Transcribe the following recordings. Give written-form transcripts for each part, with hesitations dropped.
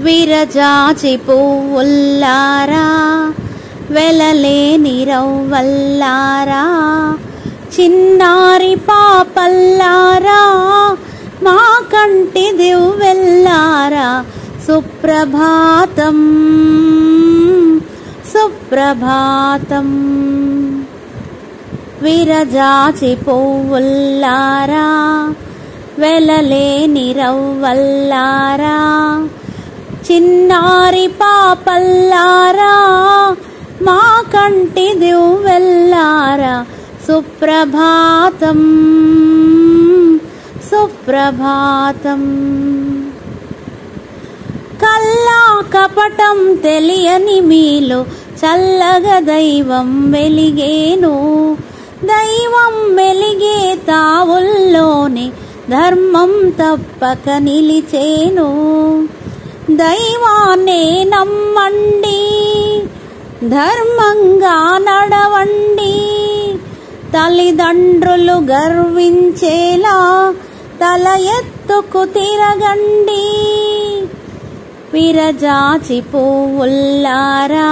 విరజాచి పువ్వుల్లారా వెలలేని రవ్వల్లారా చిన్నారి పాపల్లారా మా కంటి దివ్వెల్లారా సుప్రభాతం సుప్రభాతం. విరజాచి పువ్వుల్లారా వెలలేని రవ్వల్లారా చిన్నారి పాపల్లారా మా కంటి దివ్వెల్లారా సుప్రభాతం సుప్రభాతం. కల్లా కపటం తెలియని మీలో చల్లగా దైవం వెలిగేను. దైవం వెలిగే తావుల్లోనే ధర్మం తప్పక నిలిచేను. దైవాన్నే నమ్మండి, ధర్మంగా నడవండి. తల్లిదండ్రులు గర్వించేలా తల ఎత్తుకు తిరగండి. విరజాచి పువ్వుల్లారా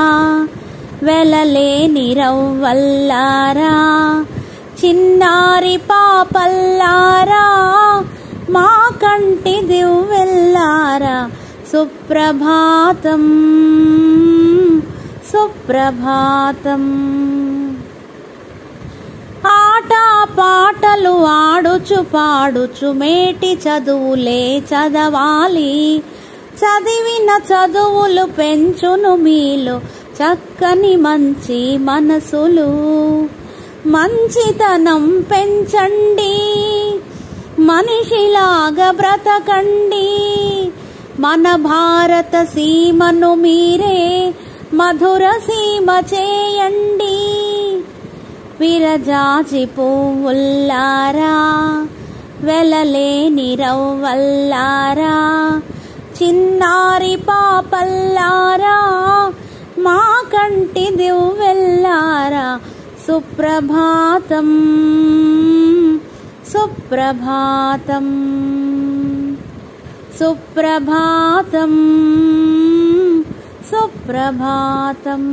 వెలలేని రవ్వల్లారా చిన్నారి పాపల్లారా మా కంటి దివ్వెల్లారా సుప్రభాతం సుప్రభాతం. ఆట పాటలు ఆడుచు పాడుచు మేటి చదువులే చదవాలి. చదివిన చదువులు పెంచును మీలో చక్కని మంచి మనసులు. మంచితనం పెంచండి, మనిషిలాగా బ్రతకండి. మన భారత సీమను మీరే మధుర సీమ చేయండి. విరజాచి పువ్వుల్లారా వెలలేని రవ్వల్లారా చిన్నారి పాపల్లారా మా కంటి దివ్వెల్లారా సుప్రభాతం సుప్రభాతం సుప్రభాతం సుప్రభాతం.